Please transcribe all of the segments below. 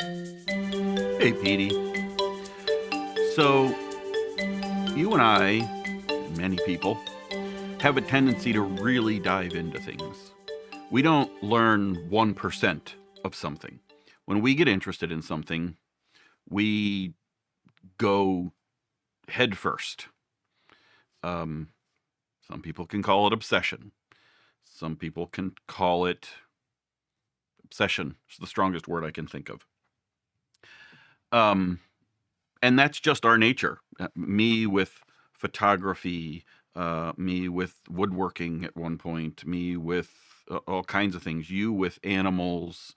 Hey, Petey. So, you and I, and many people, have a tendency to really dive into things. We don't learn 1% of something. When we get interested in something, we go head first. Um, some people can call it obsession. Some people can call it obsession. It's the strongest word I can think of. Um, and that's just our nature. Me with photography, me with woodworking at one point, me with all kinds of things. You with animals,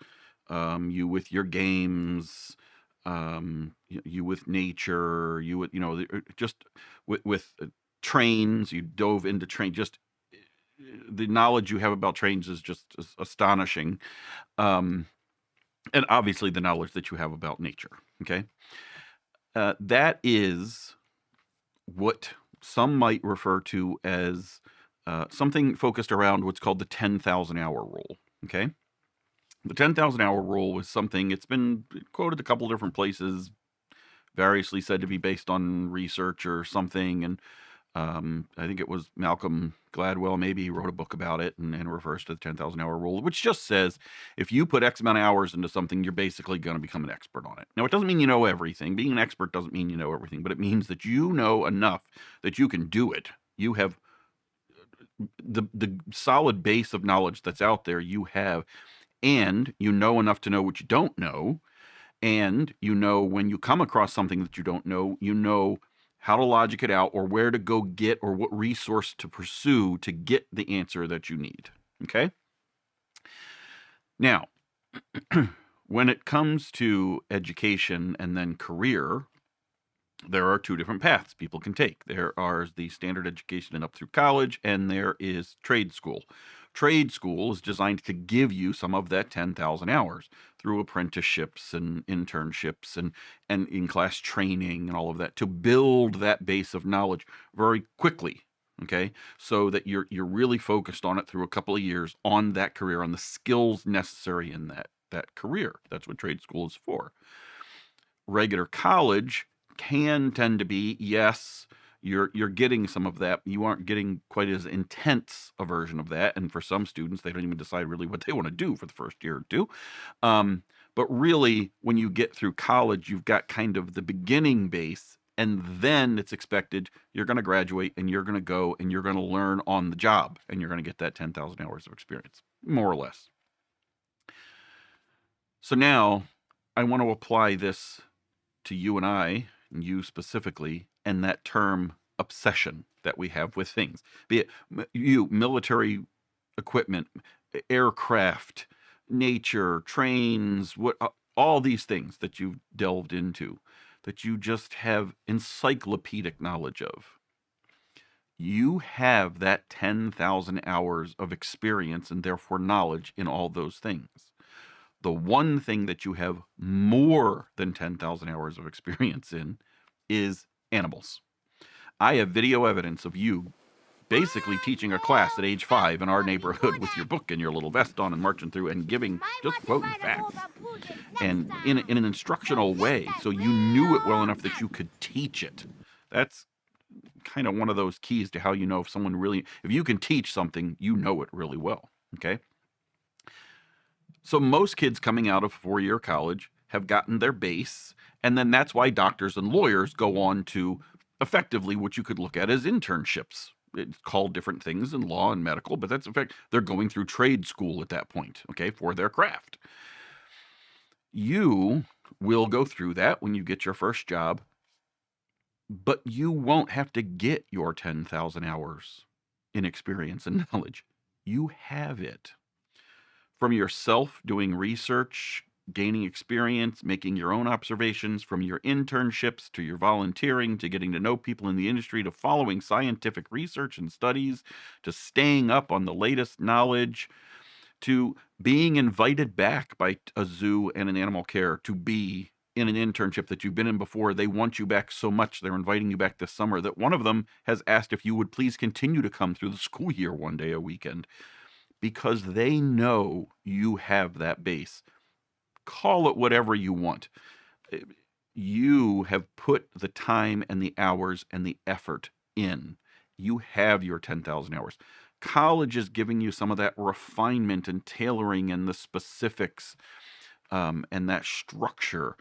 you with your games, you with nature, you with just with trains. You dove into train. Just the knowledge you have about trains is just astonishing, um, and obviously the knowledge that you have about nature. Okay. That is what some might refer to as something focused around what's called the 10,000 hour rule. Okay. The 10,000 hour rule was something, it's been quoted a couple different places, variously said to be based on research or something. And I think it was Malcolm Gladwell, maybe he wrote a book about it and refers to the 10,000 hour rule, which just says if you put X amount of hours into something, you're basically going to become an expert on it. Now, it doesn't mean you know everything. Being an expert doesn't mean you know everything, but it means that you know enough that you can do it. You have the solid base of knowledge that's out there, you have, and you know enough to know what you don't know. And you know, when you come across something that you know how to logic it out or where to go get or what resource to pursue to get the answer that you need. Okay. Now, when it comes to education and then career, there are two different paths people can take. There are the standard education and up through college, and there is trade school. Trade school is designed to give you some of that 10,000 hours through apprenticeships and internships and in-class training and all of that to build that base of knowledge very quickly. Okay, so that you're really focused on it through a couple of years on that career, on the skills necessary in that career. That's what trade school is for. Regular college can tend to be, yes, you're getting some of that. You aren't getting quite as intense a version of that. And for some students, they don't even decide really what they want to do for the first year or two. But really, when you get through college, you've got kind of the beginning base, and then it's expected you're going to graduate and you're going to go and you're going to learn on the job and you're going to get that 10,000 hours of experience, more or less. So now I want to apply this to you and I, and you specifically, and that term obsession that we have with things, be it military equipment, aircraft, nature, trains, what all these things that you've delved into, that you just have encyclopedic knowledge of. You have that 10,000 hours of experience and therefore knowledge in all those things. The one thing that you have more than 10,000 hours of experience in is animals. I have video evidence of you basically teaching a class at age 5 in our neighborhood with your book and your little vest on and marching through and giving, just quoting facts. And in an instructional way, so you knew it well enough that you could teach it. That's kind of one of those keys to how you know if you can teach something, you know it really well. Okay. So most kids coming out of 4-year college have gotten their base, and then that's why doctors and lawyers go on to effectively what you could look at as internships. It's called different things in law and medical, but that's in fact they're going through trade school at that point, okay, for their craft. You will go through that when you get your first job, but you won't have to get your 10,000 hours in experience and knowledge. You have it from yourself doing research, gaining experience, making your own observations, from your internships to your volunteering to getting to know people in the industry to following scientific research and studies to staying up on the latest knowledge to being invited back by a zoo and an animal care to be in an internship that you've been in before. They want you back so much they're inviting you back this summer that one of them has asked if you would please continue to come through the school year one day a weekend, because they know you have that base call it whatever you want. You have put the time and the hours and the effort in. You have your 10,000 hours. College is giving you some of that refinement and tailoring and the specifics and that structure,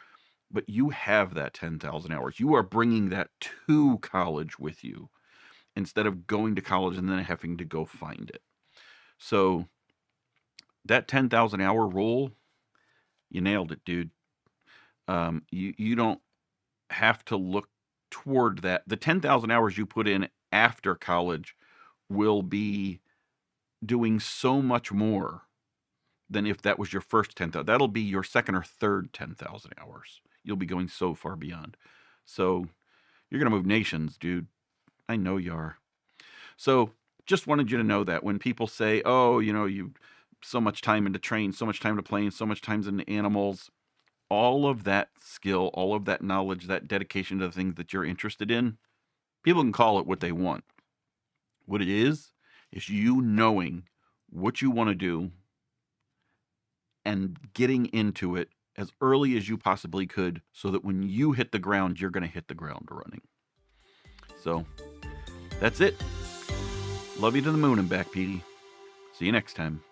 but you have that 10,000 hours. You are bringing that to college with you instead of going to college and then having to go find it. So that 10,000 hour rule, you nailed it, dude. You don't have to look toward that. The 10,000 hours you put in after college will be doing so much more than if that was your first 10,000. That'll be your second or third 10,000 hours. You'll be going so far beyond. So you're going to move nations, dude. I know you are. So just wanted you to know that when people say, oh, you so much time into train, so much time to plane, so much time into animals, all of that skill, all of that knowledge, that dedication to the things that you're interested in, people can call it what they want. What it is you knowing what you want to do and getting into it as early as you possibly could so that when you hit the ground, you're going to hit the ground running. So that's it. Love you to the moon and back, Petey. See you next time.